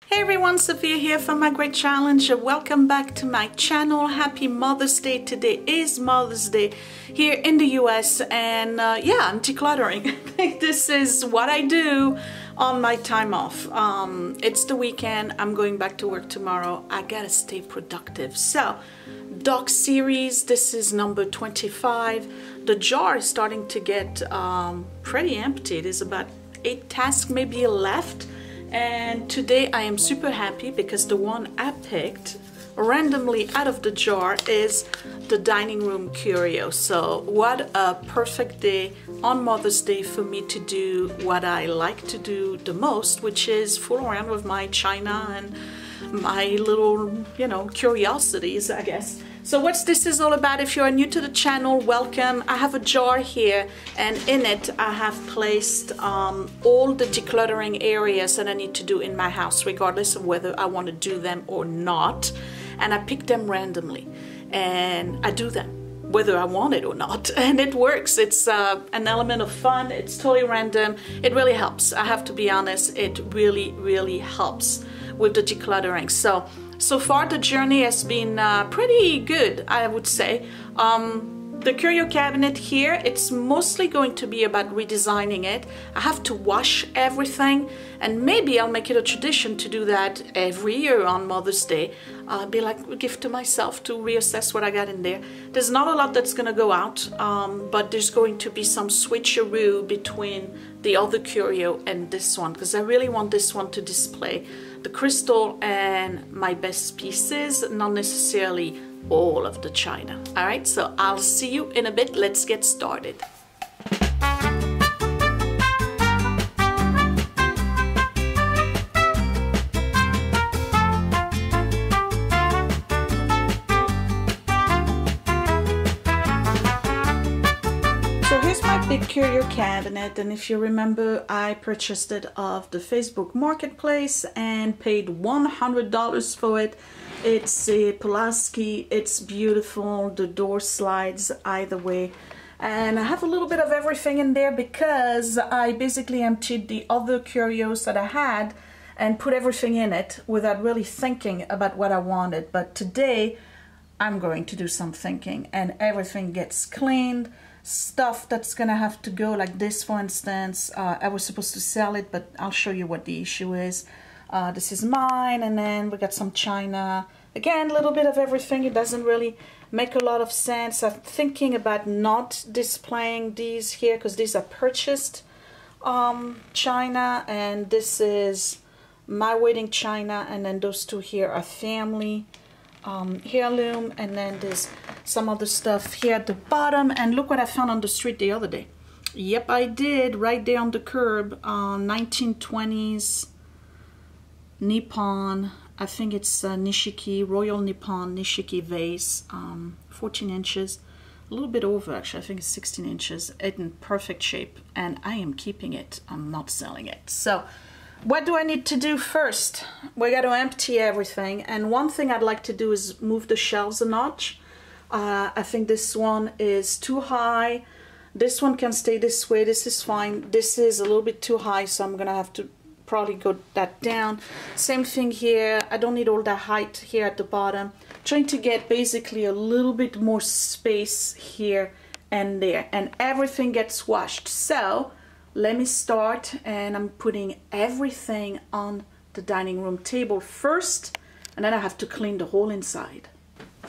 Hey everyone, Sophia here from My Great Challenge. Welcome back to my channel. Happy Mother's Day. Today is Mother's Day here in the US and yeah, I'm decluttering. This is what I do on my time off. It's the weekend. I'm going back to work tomorrow. I gotta stay productive. So, D.O.C series, this is number 25. The jar is starting to get pretty empty. There's about 8 tasks maybe left. And today I am super happy because the one I picked randomly out of the jar is the dining room curio. So what a perfect day on Mother's Day for me to do what I like to do the most, which is fool around with my china and my little, you know, curiosities, I guess. So what's this is all about? If you're new to the channel, welcome. I have a jar here and in it I have placed all the decluttering areas that I need to do in my house, regardless of whether I want to do them or not. And I pick them randomly and I do them whether I want it or not, and it works. It's an element of fun. It's totally random. It really helps. I have to be honest, it really helps with the decluttering. So far the journey has been pretty good, I would say. The Curio Cabinet here, it's mostly going to be about redesigning it. I have to wash everything, and maybe I'll make it a tradition to do that every year on Mother's Day. Be like a gift to myself to reassess what I got in there. There's not a lot that's gonna go out, but there's going to be some switcheroo between the other Curio and this one, because I really want this one to display the crystal and my best pieces, not necessarily all of the china. All right, so I'll see you in a bit. Let's get started. So here's my Big Curio cabinet, and if you remember, I purchased it off the Facebook Marketplace and paid $100 for it. It's a Pulaski, it's beautiful, the door slides either way, and I have a little bit of everything in there because I basically emptied the other curios that I had and put everything in it without really thinking about what I wanted. But today I'm going to do some thinking and everything gets cleaned. Stuff that's gonna have to go, like this for instance. I was supposed to sell it, but I'll show you what the issue is. This is mine, and then we got some china. Again, a little bit of everything. It doesn't really make a lot of sense. I'm thinking about not displaying these here because these are purchased china, and this is my wedding china, and then those two here are family heirloom, and then there's some other stuff here at the bottom. And look what I found on the street the other day. Yep, I did, right there on the curb. 1920s Nippon, I think it's Nishiki, Royal Nippon Nishiki vase, 14 inches, a little bit over actually, I think it's 16 inches, in perfect shape, and I am keeping it, I'm not selling it. So what do I need to do first? We got to empty everything, and one thing I'd like to do is move the shelves a notch. I think this one is too high. This one can stay this way, this is fine. This is a little bit too high, so I'm gonna have to probably go that down. Same thing here, I don't need all that height here at the bottom. Trying to get basically a little bit more space here and there, and everything gets washed. So let me start, and I'm putting everything on the dining room table first, and then I have to clean the whole inside.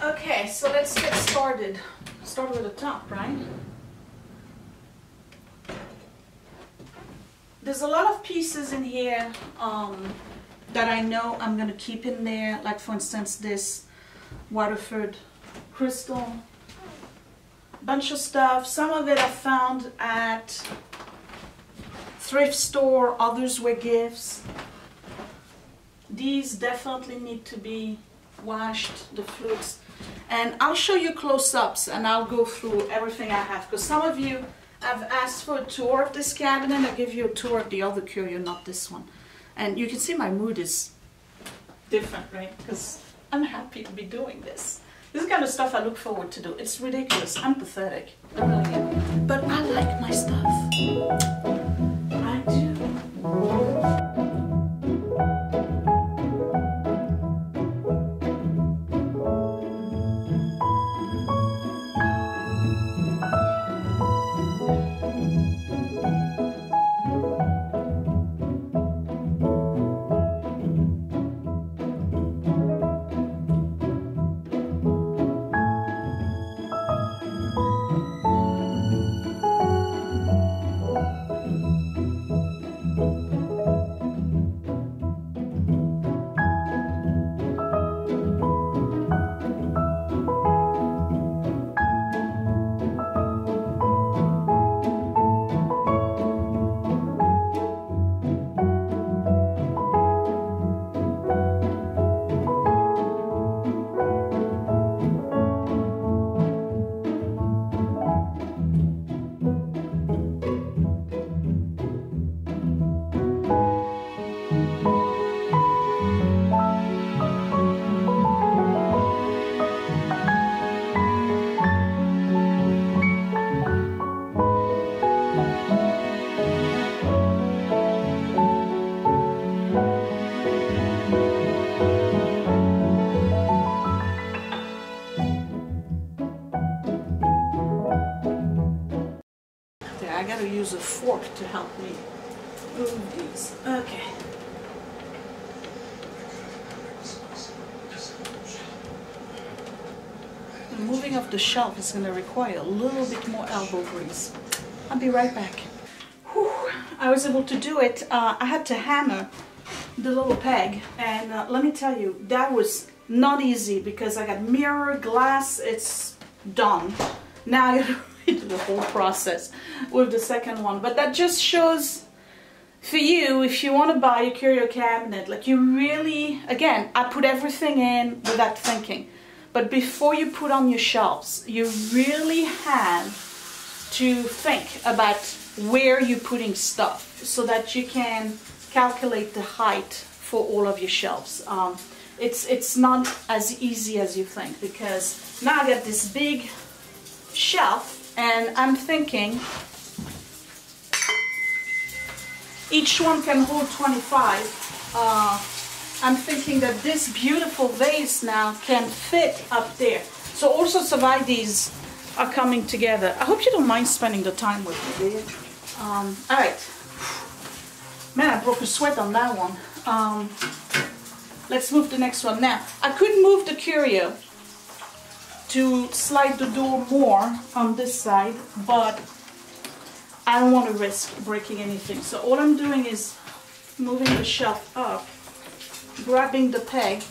Okay, so let's get started. Start with the top, right? There's a lot of pieces in here that I know I'm going to keep in there, like for instance this Waterford crystal. Bunch of stuff. Some of it I found at thrift store, others were gifts. These definitely need to be washed, the flutes. And I'll show you close-ups and I'll go through everything I have, because some of you have asked for a tour of this cabinet. I'll give you a tour of the other curio, not this one. And you can see my mood is different, right? Because I'm happy to be doing this. This is the kind of stuff I look forward to do. It's ridiculous. I'm pathetic. I really am. But I like my stuff. I do. use a fork to help me move these. Okay. The moving of the shelf is going to require a little bit more elbow grease. I'll be right back. Whew, I was able to do it. I had to hammer the little peg, and let me tell you, that was not easy because I got mirror, glass, it's done. Now I gotta redo the whole process with the second one. But that just shows for you, if you want to buy a curio cabinet, like you really, again, I put everything in without thinking. But before you put on your shelves, you really have to think about where you're putting stuff so that you can calculate the height for all of your shelves. It's not as easy as you think, because now I got this big shelf and I'm thinking each one can hold 25. I'm thinking that this beautiful vase now can fit up there. So all sorts of ideas are coming together. I hope you don't mind spending the time with me, do you? All right. Man, I broke a sweat on that one. Let's move the next one. Now, I could move the Curio to slide the door more on this side, but I don't want to risk breaking anything. So all I'm doing is moving the shelf up, grabbing the peg,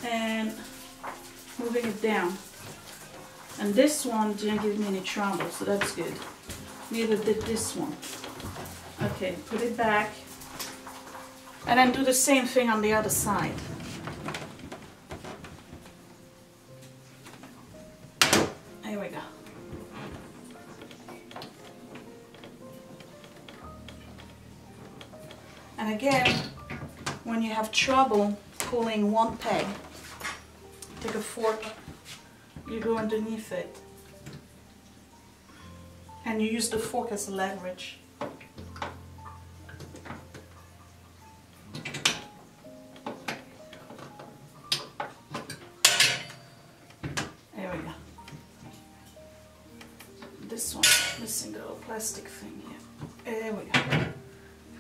and moving it down. And this one didn't give me any trouble, so that's good. Neither did this one. Okay, put it back. And then do the same thing on the other side. There we go. And again, when you have trouble pulling one peg, take a fork, you go underneath it, and you use the fork as leverage. There we go. This one, missing the little plastic thing here. There we go.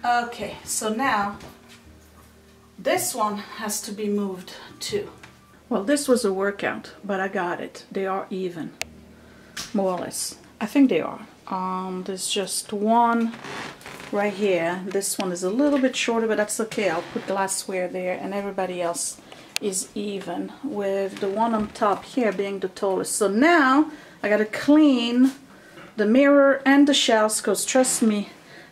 Okay, so now this one has to be moved too. Well, this was a workout, but I got it. They are even, more or less. I think they are. There's just one right here. This one is a little bit shorter, but that's okay. I'll put glassware there, and everybody else is even, with the one on top here being the tallest. So now I gotta clean the mirror and the shelves, because trust me,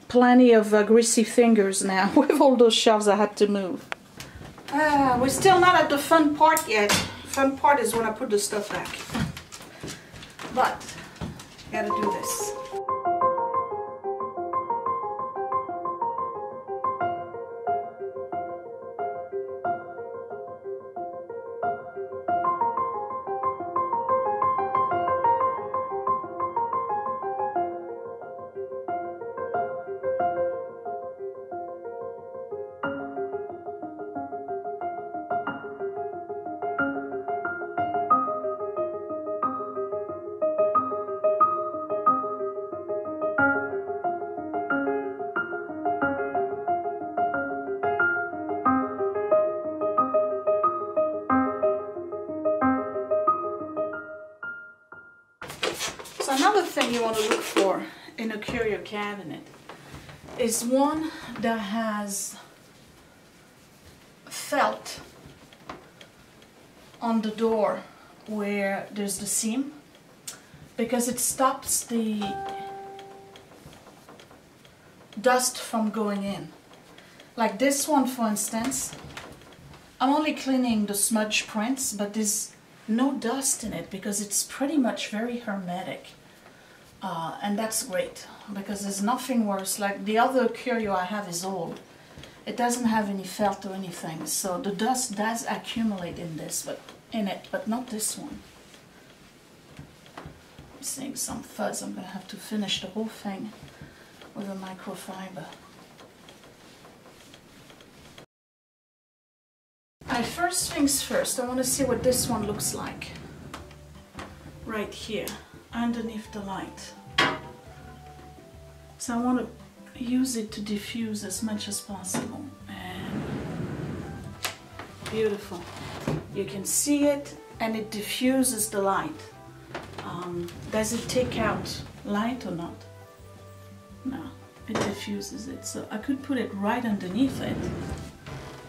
plenty of greasy fingers now with all those shelves I had to move. We're still not at the fun part yet. Fun part is when I put the stuff back. But I gotta do this. So another thing you want to look for in a curio cabinet is one that has felt on the door where there's the seam, because it stops the dust from going in. Like this one, for instance, I'm only cleaning the smudge prints, but there's no dust in it because it's pretty much very hermetic. And that's great, because there's nothing worse. Like the other curio I have is old. It doesn't have any felt or anything, so the dust does accumulate in this, but not this one. I'm seeing some fuzz. I'm going to have to finish the whole thing with a microfiber. Alright, first things first, I want to see what this one looks like right here. underneath the light. So I want to use it to diffuse as much as possible. And beautiful. You can see it and it diffuses the light. Does it take out light or not? No, it diffuses it. So I could put it right underneath it.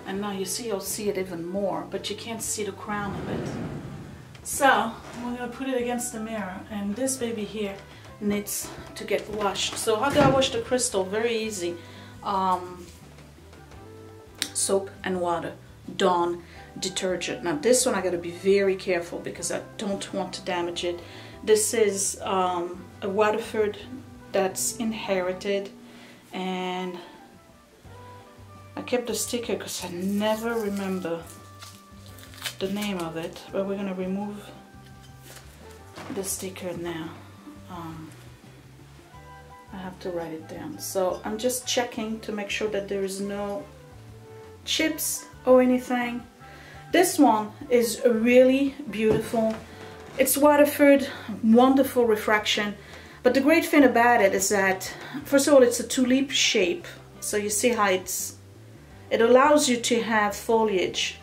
And now you see, you'll see it even more, but you can't see the crown of it. So we're gonna put it against the mirror, and this baby here needs to get washed. So how do I wash the crystal? Very easy. Soap and water, Dawn detergent. Now this one I gotta be very careful because I don't want to damage it. This is a Waterford that's inherited, and I kept the sticker because I never remember the name of it, but we're gonna remove the sticker now. I have to write it down. So I'm just checking to make sure that there is no chips or anything. This one is really beautiful. It's Waterford, wonderful refraction. But the great thing about it is that, first of all, it's a tulip shape. So you see how it allows you to have foliage,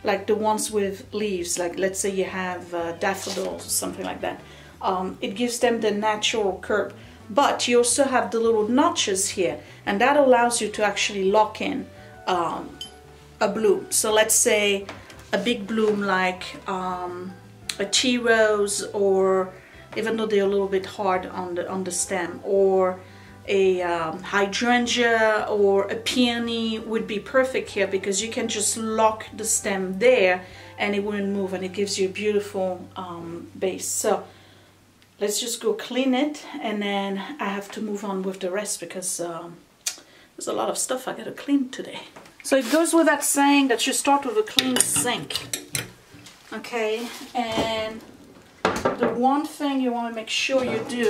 like the ones with leaves, like let's say you have daffodils or something like that. It gives them the natural curve. But you also have the little notches here, and that allows you to actually lock in a bloom. So let's say a big bloom like a tea rose, or even though they're a little bit hard on the stem, or a hydrangea or a peony would be perfect here, because you can just lock the stem there and it wouldn't move, and it gives you a beautiful base. So let's just go clean it, and then I have to move on with the rest because there's a lot of stuff I gotta clean today. So it goes without saying that you start with a clean sink. Okay, and the one thing you want to make sure you do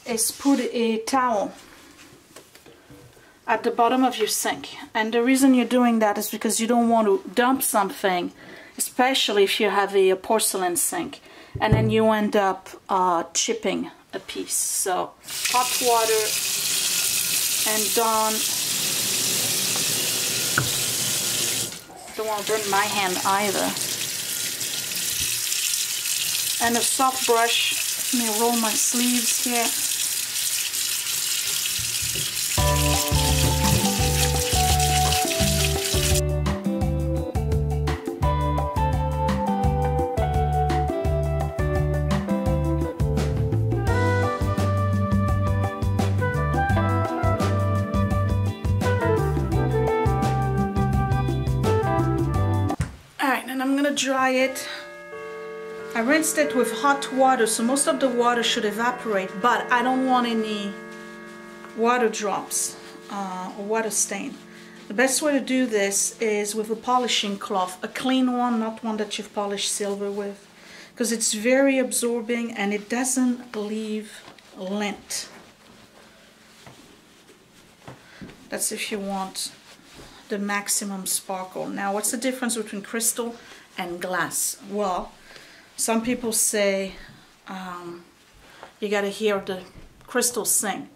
is put a towel at the bottom of your sink. And the reason you're doing that is because you don't want to dump something, especially if you have a porcelain sink, and then you end up chipping a piece. So hot water, and Dawn, don't want to burn my hand either. And a soft brush. Let me roll my sleeves here. Alright, and I'm gonna dry it. I rinsed it with hot water, so most of the water should evaporate, but I don't want any water drops or water stain. The best way to do this is with a polishing cloth, a clean one, not one that you've polished silver with, because it's very absorbing and it doesn't leave lint. That's if you want the maximum sparkle. Now, what's the difference between crystal and glass? Well, some people say you gotta hear the crystal sing.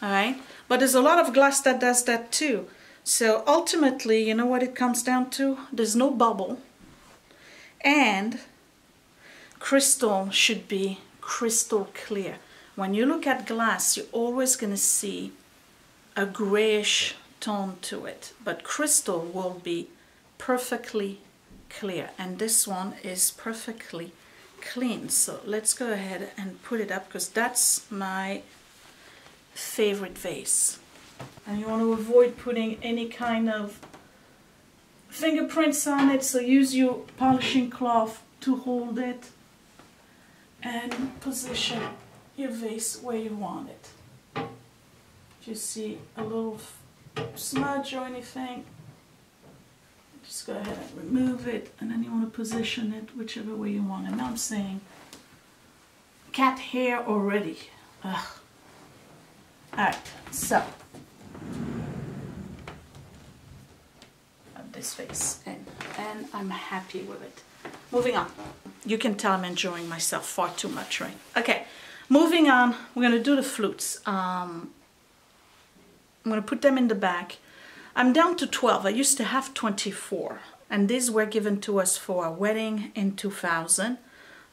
Alright? But there's a lot of glass that does that too. So ultimately, you know what it comes down to? There's no bubble. And crystal should be crystal clear. When you look at glass, you're always gonna see a grayish tone to it. But crystal will be perfectly clear, and this one is perfectly clean. So let's go ahead and put it up, because that's my favorite vase. And you want to avoid putting any kind of fingerprints on it, so use your polishing cloth to hold it and position your vase where you want it. If you see a little smudge or anything, just go ahead and remove it, and then you want to position it whichever way you want. And now I'm saying cat hair already. Ugh. Alright, so add this face in. and I'm happy with it. Moving on. You can tell I'm enjoying myself far too much, right? Okay, moving on. We're going to do the flutes. I'm going to put them in the back. I'm down to 12. I used to have 24. And these were given to us for our wedding in 2000.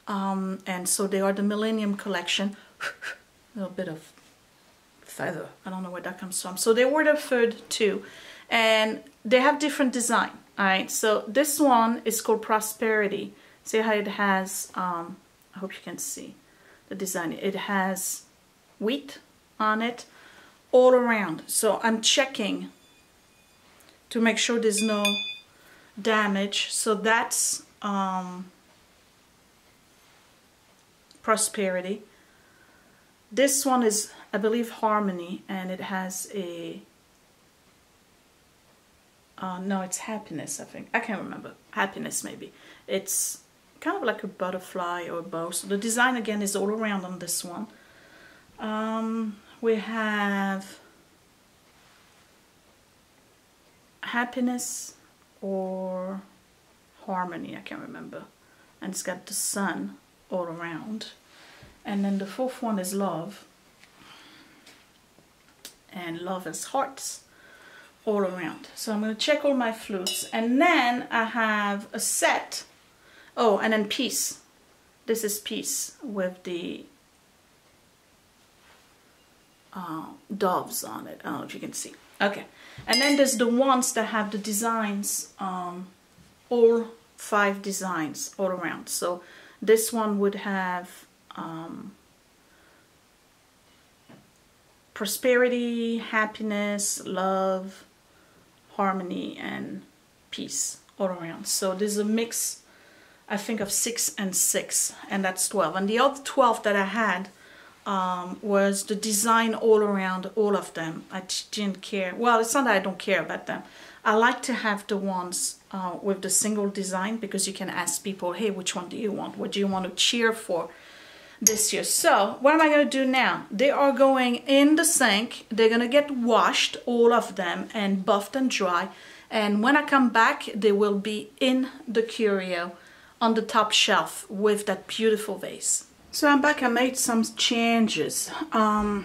And so they are the Millennium Collection. A little bit of feather. I don't know where that comes from. So they were the third two. And they have different design. Alright, so this one is called Prosperity. See how it has, I hope you can see the design. It has wheat on it all around. So I'm checking to make sure there's no damage. So that's Prosperity. This one is, I believe, Harmony, and it has a no, it's Happiness, I think. I can't remember. Happiness, maybe. It's kind of like a butterfly or a bow. So the design, again, is all around on this one. We have Happiness or Harmony, I can't remember. And it's got the sun all around. And then the fourth one is Love. And Love is hearts all around. So I'm going to check all my flutes, and then I have a set. Oh, and then Peace. This is Peace with the doves on it. I don't know if you can see. Okay, and then there's the ones that have the designs, all 5 designs all around. So this one would have Prosperity, Happiness, Love, Harmony, and Peace all around. So there's a mix, I think, of 6 and 6, and that's 12. And the other 12 that I had was the design all around all of them. I didn't care. Well, it's not that I don't care about them. I like to have the ones with the single design, because you can ask people, hey, which one do you want? What do you want to cheer for this year? So what am I going to do now? They are going in the sink. They're going to get washed, all of them, and buffed and dry. And when I come back, they will be in the Curio on the top shelf with that beautiful vase. So I'm back. I made some changes. Didn't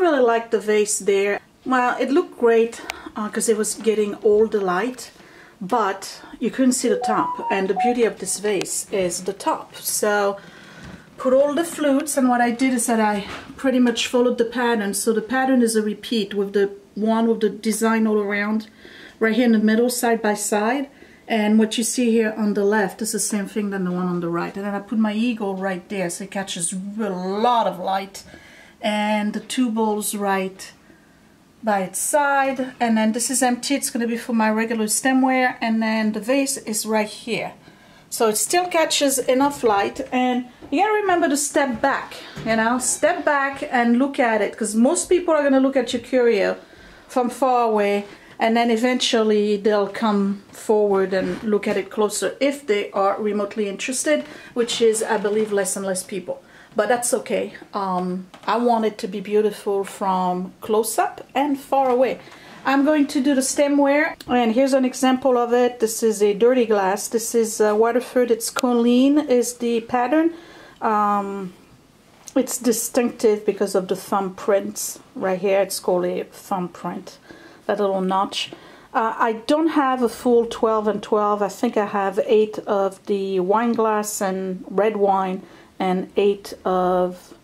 really like the vase there. Well, it looked great because it was getting all the light, but you couldn't see the top. And the beauty of this vase is the top. So put all the flutes, and what I did is that I pretty much followed the pattern. So the pattern is a repeat with the one with the design all around, right here in the middle, side by side. And what you see here on the left is the same thing than the one on the right. And then I put my eagle right there, so it catches a lot of light. And the 2 bowls right by its side. And then this is empty. It's going to be for my regular stemware. And then the vase is right here. So it still catches enough light, and you gotta remember to step back, you know, step back and look at it, because most people are gonna look at your curio from far away, and then eventually they'll come forward and look at it closer if they are remotely interested, which is, I believe, less and less people. But that's okay. I want it to be beautiful from close up and far away. I'm going to do the stemware, and here's an example of it. This is a dirty glass. This is Waterford. It's Colleen is the pattern. It's distinctive because of the thumbprints right here. It's called a thumbprint, that little notch. I don't have a full 12 and 12. I think I have 8 of the wine glass and red wine, and 8 of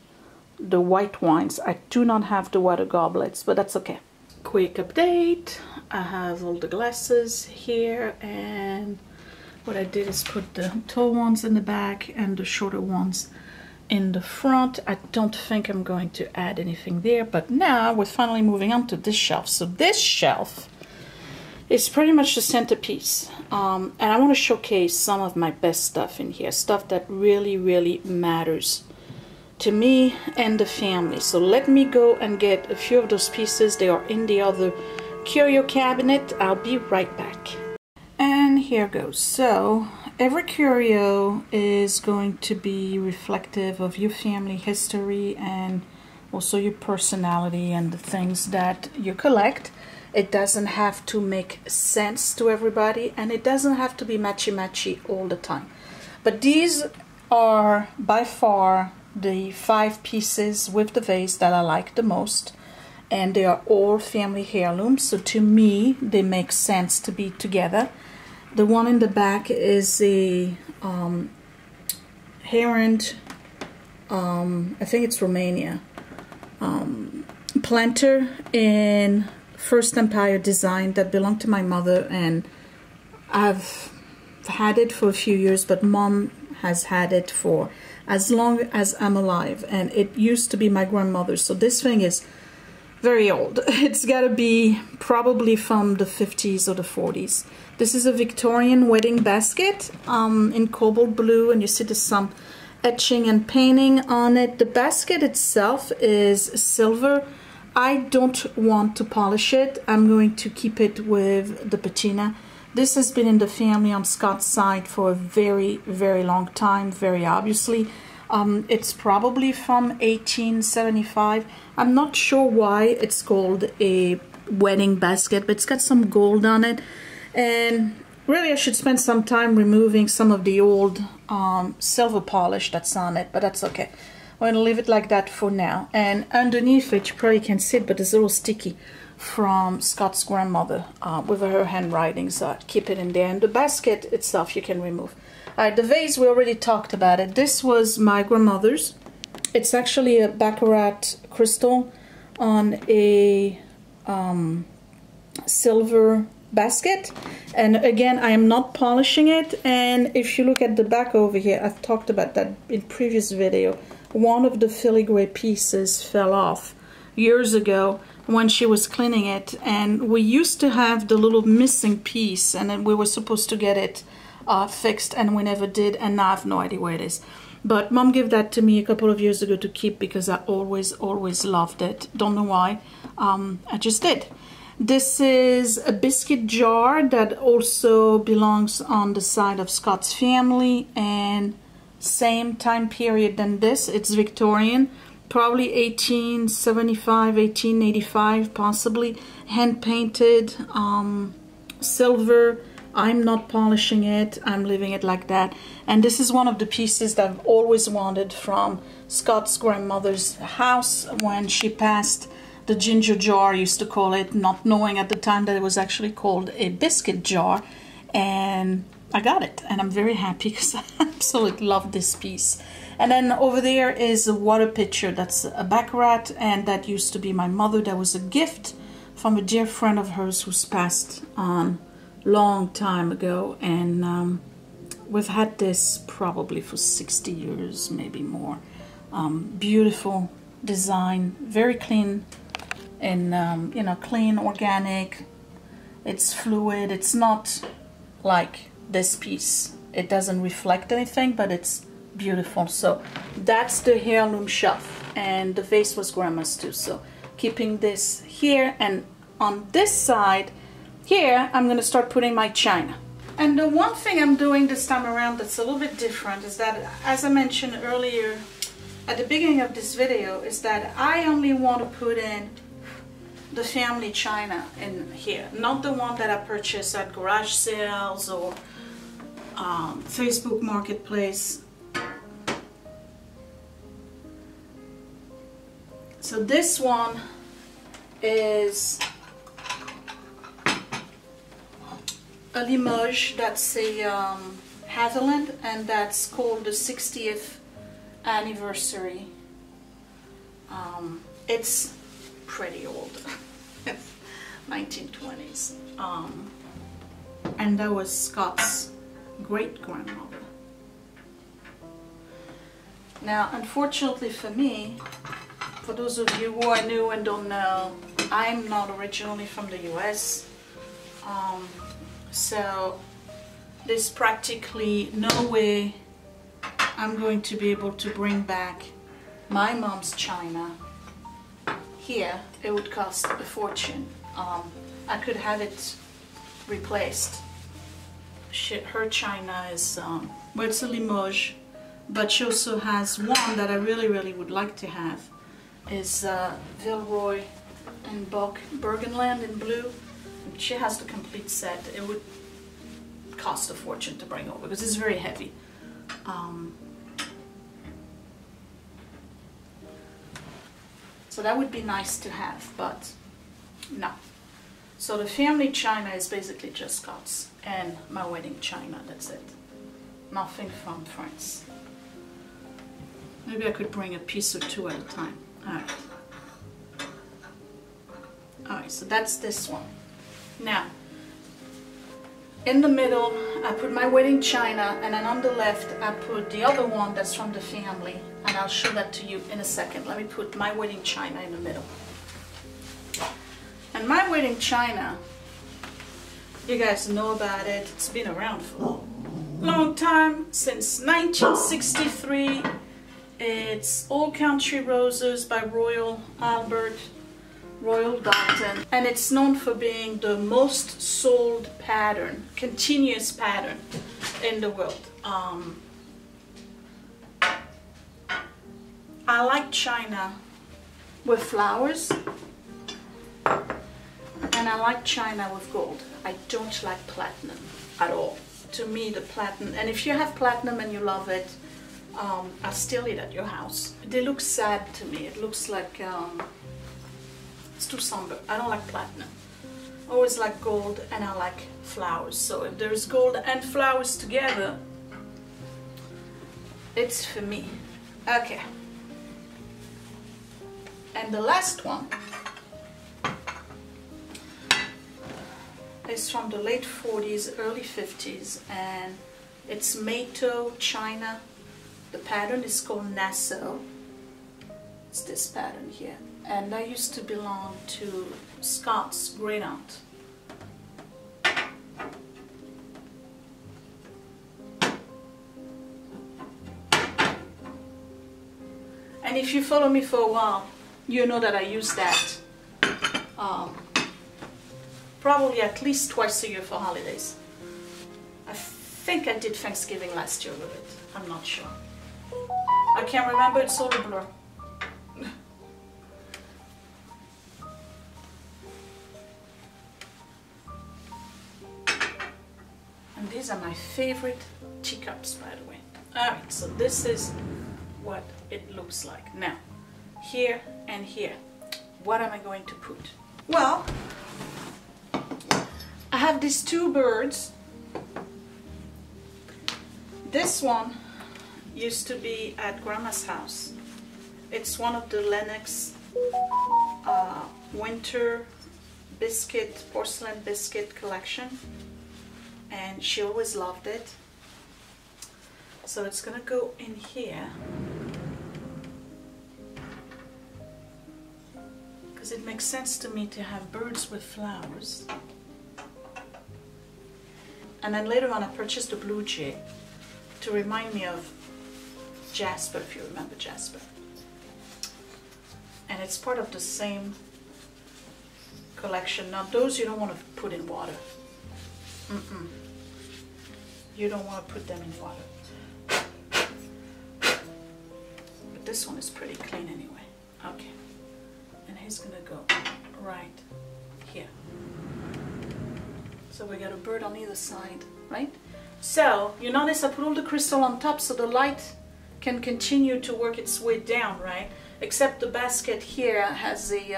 the white wines. I do not have the water goblets, but that's okay. Quick update. I have all the glasses here, and what I did is put the tall ones in the back and the shorter ones in the front. I don't think I'm going to add anything there, but now we're finally moving on to this shelf. So this shelf is pretty much the centerpiece, and I want to showcase some of my best stuff in here, stuff that really matters to me and the family. So let me go and get a few of those pieces. They are in the other curio cabinet. I'll be right back. And here goes. So every curio is going to be reflective of your family history and also your personality and the things that you collect. It doesn't have to make sense to everybody, and it doesn't have to be matchy-matchy all the time. But these are by far the 5 pieces with the vase that I like the most, and they are all family heirlooms, so to me they make sense to be together. The one in the back is a Herend, I think it's Romania, planter in First Empire design that belonged to my mother, and I've had it for a few years, but Mom has had it for as long as I'm alive, and it used to be my grandmother's, so this thing is very old. It's got to be probably from the 50s or the 40s. This is a Victorian wedding basket in cobalt blue, and you see there's some etching and painting on it. The basket itself is silver. I don't want to polish it. I'm going to keep it with the patina. This has been in the family on Scott's side for a very, very long time, very obviously. It's probably from 1875. I'm not sure why it's called a wedding basket, but it's got some gold on it. And really I should spend some time removing some of the old silver polish that's on it, but that's okay. I'm going to leave it like that for now. And underneath it, you probably can see it, but it's a little sticky from Scott's grandmother with her handwriting, so I'd keep it in there. And the basket itself you can remove. Alright, the vase, we already talked about it. This was my grandmother's. It's actually a baccarat crystal on a silver basket. And again, I am not polishing it. And if you look at the back over here, I've talked about that in previous video. One of the filigree pieces fell off years ago when she was cleaning it, and we used to have the little missing piece, and then we were supposed to get it fixed, and we never did, and now I have no idea where it is. But Mom gave that to me a couple of years ago to keep because I always loved it. Don't know why, I just did. This is a biscuit jar that also belongs on the side of Scott's family, and same time period than this. It's Victorian, probably 1875, 1885 possibly, hand painted, silver. I'm not polishing it, I'm leaving it like that. And this is one of the pieces that I've always wanted from Scott's grandmother's house when she passed. The ginger jar, I used to call it, not knowing at the time that it was actually called a biscuit jar. And I got it, and I'm very happy because I absolutely love this piece. And then over there is a water pitcher that's a baccarat, and that used to be my mother. That was a gift from a dear friend of hers who's passed on long time ago, and we've had this probably for 60 years, maybe more. Beautiful design, very clean, and you know, clean, organic. It's fluid. It's not like this piece. It doesn't reflect anything, but it's beautiful. So that's the heirloom shelf, and the vase was grandma's too. So keeping this here, and on this side here I'm going to start putting my china. And the one thing I'm doing this time around that's a little bit different is that, as I mentioned earlier at the beginning of this video, is that I only want to put in the family china in here, not the one that I purchased at garage sales or Facebook Marketplace. So this one is a Limoges, that's a Haviland, and that's called the 60th anniversary. It's pretty old, 1920s, and that was Scott's great-grandmother. Now, unfortunately for me, for those of you who are new and don't know, I'm not originally from the US, so there's practically no way I'm going to be able to bring back my mom's china here. It would cost a fortune. I could have it replaced. Her china is, well, it's a Limoges, but she also has one that I really would like to have, is Villeroy and Burgenland in blue. She has the complete set. It would cost a fortune to bring over because it's very heavy. So that would be nice to have, but no. So the family china is basically just Scots and my wedding china, that's it. Nothing from France. Maybe I could bring a piece or two at a time. Alright. Alright, so that's this one. Now, in the middle, I put my wedding china, and then on the left, I put the other one that's from the family, and I'll show that to you in a second. Let me put my wedding china in the middle. And my wedding china, you guys know about it. It's been around for a long time, since 1963. It's Old Country Roses by Royal Dalton, and it's known for being the most sold pattern, continuous pattern in the world. I like china with flowers, and I like china with gold. I don't like platinum at all. To me, the platinum, and if you have platinum and you love it, I'll steal it at your house. They look sad to me. It looks like it's too somber. I don't like platinum. I always like gold, and I like flowers. So if there's gold and flowers together, it's for me. Okay. And the last one is from the late 40s, early 50s, and it's Mato China. The pattern is called Nassau. It's this pattern here, and that used to belong to Scott's great aunt. And if you follow me for a while, you know that I use that probably at least twice a year for holidays. I think I did Thanksgiving last year with it. I'm not sure. I can't remember, it's all a blur. And these are my favorite teacups, by the way. Alright, so this is what it looks like. Now, here and here, what am I going to put? Well, I have these two birds. This one used to be at Grandma's house. It's one of the Lennox winter biscuit, porcelain biscuit collection, and she always loved it. So it's gonna go in here because it makes sense to me to have birds with flowers. And then later on I purchased a blue jay to remind me of Jasper, if you remember Jasper. And it's part of the same collection. Now those you don't want to put in water. You don't want to put them in water. But this one is pretty clean anyway. Okay. And he's gonna go right here. So we got a bird on either side, right? So you notice I put all the crystal on top so the light can continue to work its way down, right? Except the basket here has the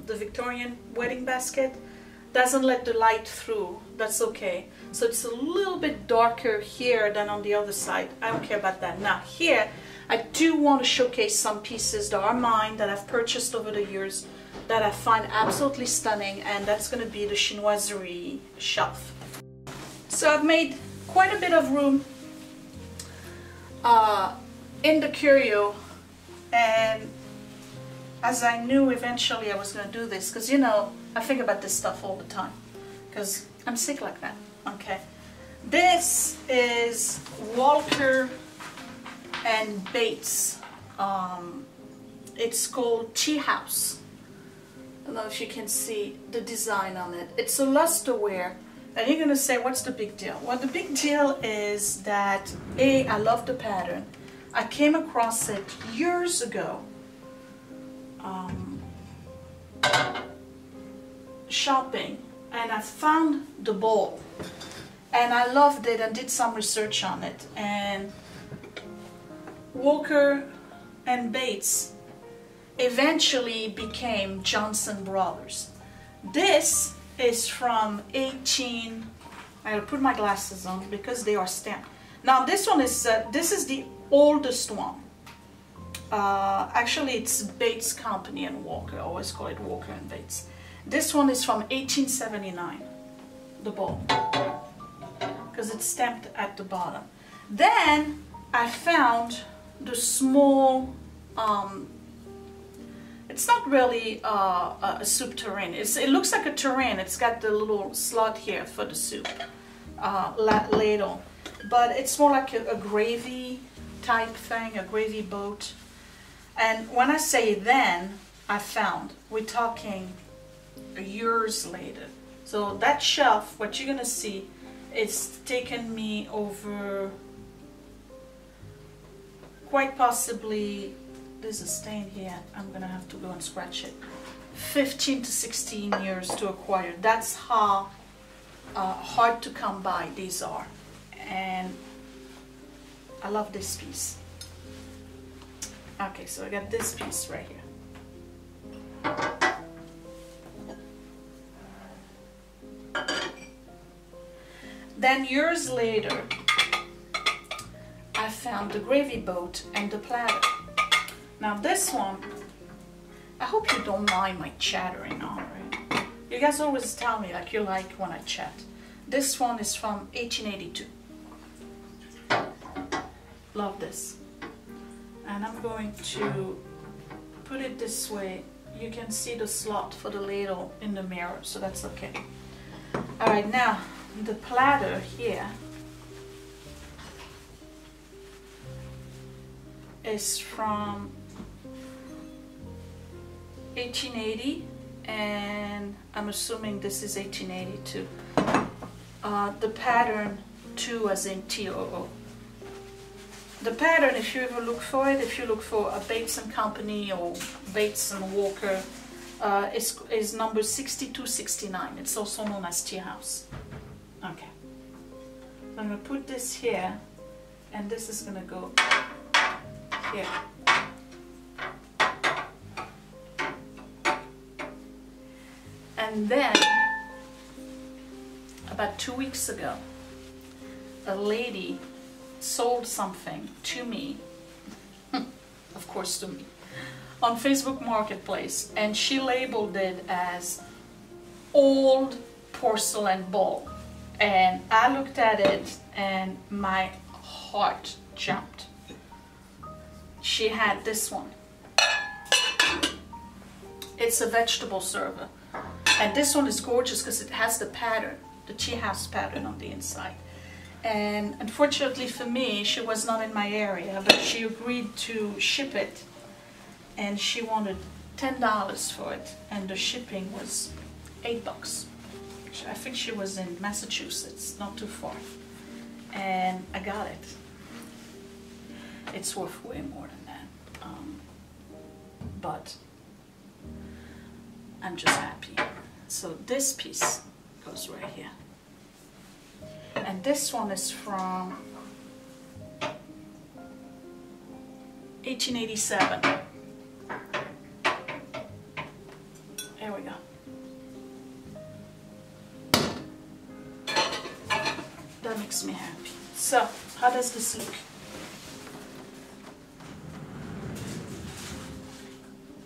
Victorian wedding basket. Doesn't let the light through. That's okay. So it's a little bit darker here than on the other side. I don't care about that. Now here, I do want to showcase some pieces that are mine that I've purchased over the years that I find absolutely stunning, and that's going to be the chinoiserie shelf. So I've made quite a bit of room in the Curio, and as I knew eventually I was going to do this, because you know I think about this stuff all the time because I'm sick like that. Okay, this is Walker and Bates. It's called Tea House. I don't know if you can see the design on it. It's a lusterware. And you're gonna say, what's the big deal? Well, the big deal is that I love the pattern. I came across it years ago. shopping and I found the bowl and I loved it and did some research on it, and Walker and Bates eventually became Johnson Brothers. This is from 18, I'll put my glasses on because they are stamped. Now this one is, this is the oldest one. Actually it's Bates Company and Walker, I always call it Walker and Bates. This one is from 1879, the bowl, because it's stamped at the bottom. Then I found the small, it's not really a soup tureen. It looks like a tureen. It's got the little slot here for the soup ladle, but it's more like a gravy type thing, a gravy boat. And when I say then I found, we're talking years later. So that shelf, what you're gonna see, it's taken me over quite possibly, there's a stain here, I'm gonna have to go and scratch it, 15 to 16 years to acquire. That's how hard to come by these are. And I love this piece. Okay, so I got this piece right here. Then years later, I found the gravy boat and the platter. Now this one, I hope you don't mind my chattering on, right? You guys always tell me like you like when I chat. This one is from 1882. Love this. And I'm going to put it this way. You can see the slot for the ladle in the mirror, so that's okay. All right, now the platter here is from 1880, and I'm assuming this is 1882. The pattern 2 as in TOO. The pattern, if you ever look for it, if you look for a Bates and Company or Bates and Walker, is number 6269. It's also known as tea house. Okay. So I'm going to put this here, and this is going to go here. And then, about 2 weeks ago, a lady sold something to me, of course to me, on Facebook Marketplace, and she labeled it as old porcelain bowl. And I looked at it and my heart jumped. She had this one. It's a vegetable server. And this one is gorgeous because it has the pattern, the tea house pattern on the inside. And unfortunately for me, she was not in my area, but she agreed to ship it. And she wanted $10 for it, and the shipping was $8. I think she was in Massachusetts, not too far. And I got it. It's worth way more than that. But I'm just happy. So this piece goes right here. And this one is from 1887. There we go. That makes me happy. So, how does this look?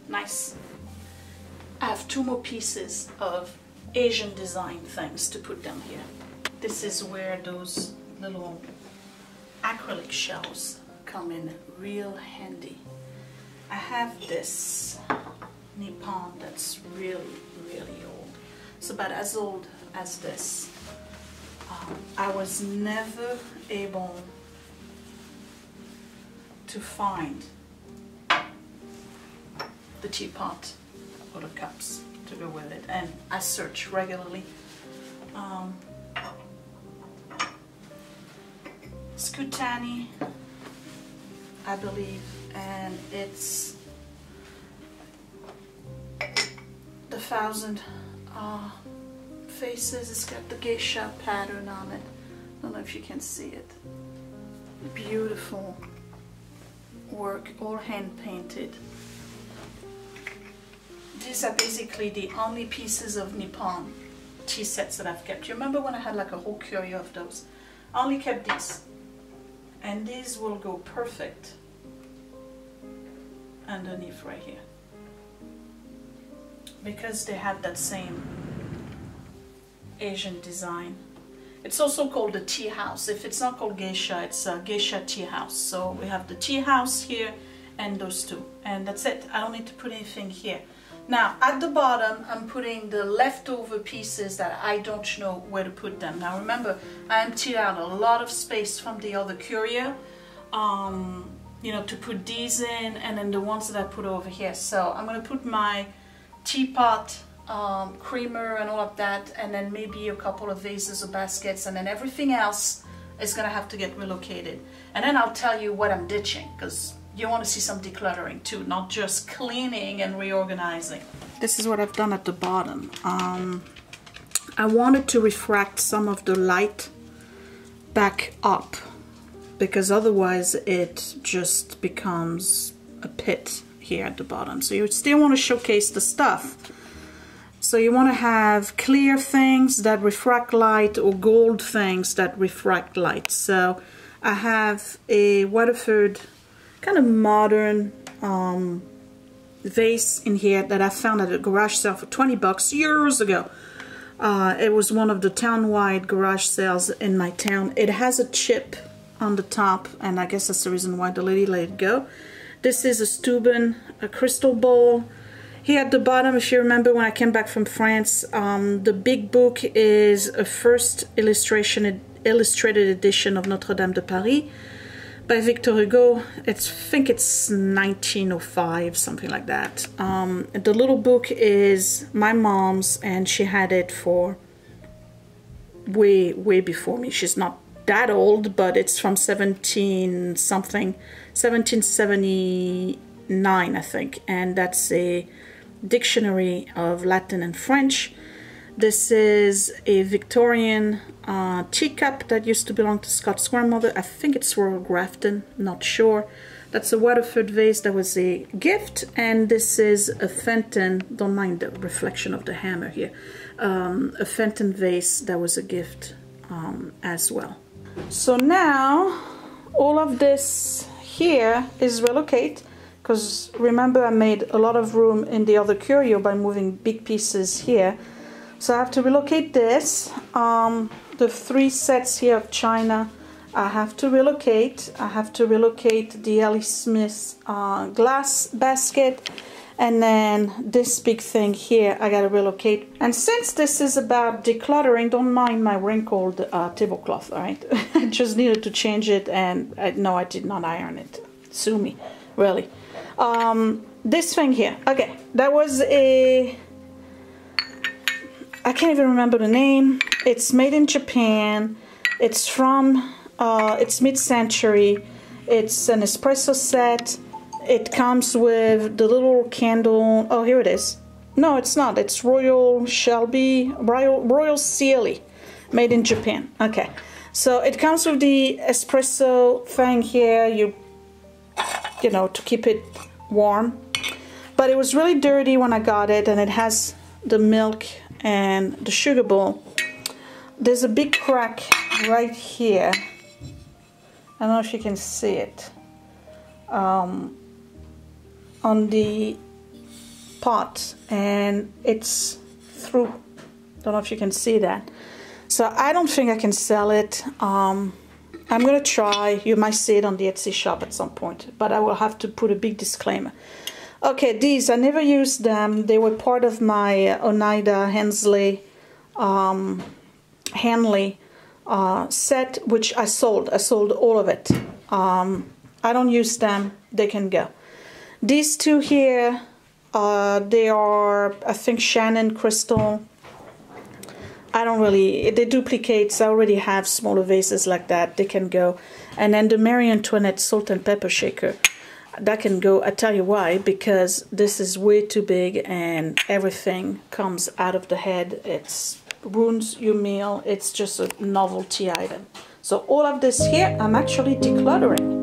Nice. I have 2 more pieces of Asian design things to put down here. This is where those little acrylic shells come in real handy. I have this Nippon that's really, really old. It's about as old as this. I was never able to find the teapot or the cups to go with it, and I search regularly. Scutani, I believe, and it's the 1000 faces. It's got the geisha pattern on it. I don't know if you can see it. Beautiful work, all hand painted. These are basically the only pieces of Nippon tea sets that I've kept. You remember when I had like a whole curio of those? I only kept these. And these will go perfect underneath right here. Because they have that same Asian design. It's also called the tea house. If it's not called geisha, it's a geisha tea house. So we have the tea house here and those two. And that's it. I don't need to put anything here. Now at the bottom, I'm putting the leftover pieces that I don't know where to put them. Now remember, I emptied out a lot of space from the other Curio, you know, to put these in, and then the ones that I put over here. So I'm going to put my teapot, creamer and all of that, and then maybe a couple of vases or baskets, and then everything else is gonna have to get relocated. And then I'll tell you what I'm ditching, because you want to see some decluttering too, not just cleaning and reorganizing. This is what I've done at the bottom. I wanted to refract some of the light back up, because otherwise it just becomes a pit here at the bottom. So you still want to showcase the stuff. So you want to have clear things that refract light or gold things that refract light. So I have a Waterford kind of modern vase in here that I found at a garage sale for 20 bucks years ago. It was one of the town-wide garage sales in my town. It has a chip on the top, and I guess that's the reason why the lady let it go. This is a Steuben, a crystal bowl. Here at the bottom, if you remember when I came back from France, the big book is a first illustrated edition of Notre Dame de Paris by Victor Hugo. I think it's 1905, something like that. The little book is my mom's, and she had it for way before me. She's not that old, but it's from 1779, I think, and that's a dictionary of Latin and French. This is a Victorian teacup that used to belong to Scott's grandmother. I think it's Royal Grafton, not sure. That's a Waterford vase that was a gift, and this is a Fenton, don't mind the reflection of the hammer here, a Fenton vase that was a gift as well. So now all of this here is relocate, because remember I made a lot of room in the other Curio by moving big pieces here. So I have to relocate this. The 3 sets here of china I have to relocate. I have to relocate the L.E. Smith glass basket, and then this big thing here I gotta relocate. And since this is about decluttering, don't mind my wrinkled tablecloth, alright? I just needed to change it, and no, I did not iron it. Sue me, really. This thing here, okay, that was a, I can't even remember the name. It's made in Japan. It's from, it's mid-century. It's an espresso set. It comes with the little candle. Oh, here it is. No, it's not. It's Royal Shelby, Royal Sealy, made in Japan. Okay, so it comes with the espresso thing here. You know, to keep it warm. But it was really dirty when I got it, and it has the milk and the sugar bowl. There's a big crack right here. I don't know if you can see it. On the pot, and it's through. Don't know if you can see that. So I don't think I can sell it. I'm gonna try. You might see it on the Etsy shop at some point, but I will have to put a big disclaimer. Okay, these, I never used them. They were part of my Oneida Hensley Hanley set, which I sold. I sold all of it. I don't use them. They can go. These two here, they are, I think, Shannon Crystal. I don't really, they duplicate. I already have smaller vases like that. They can go. And then the Marie Antoinette Salt and Pepper Shaker. that can go. I tell you why, because this is way too big and everything comes out of the head. It ruins your meal. It's just a novelty item. So all of this here, I'm actually decluttering.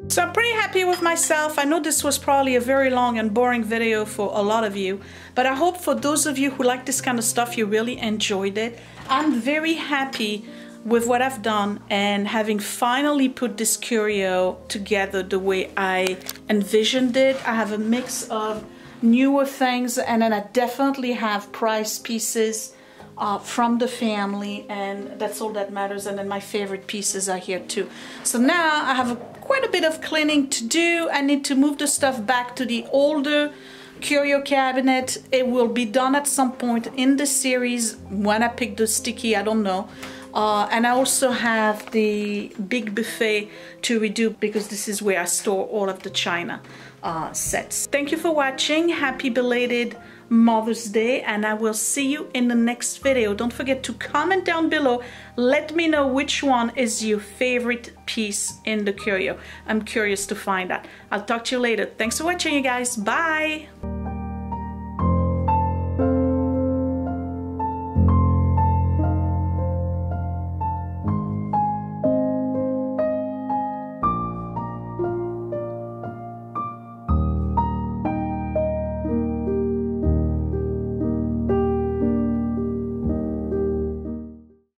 So I'm pretty happy with myself. I know this was probably a very long and boring video for a lot of you, but I hope for those of you who like this kind of stuff, you really enjoyed it. I'm very happy with what I've done and having finally put this curio together the way I envisioned it. I have a mix of newer things, and then I definitely have prized pieces from the family, and that's all that matters. And then my favorite pieces are here too. So now I have quite a bit of cleaning to do. I need to move the stuff back to the older Curio Cabinet. It will be done at some point in the series. When I pick the sticky, I don't know. And I also have the big buffet to redo, because this is where I store all of the china sets. Thank you for watching. Happy belated Mother's Day, and I will see you in the next video. Don't forget to comment down below. Let me know which one is your favorite piece in the curio. I'm curious to find out. I'll talk to you later. Thanks for watching, you guys. Bye.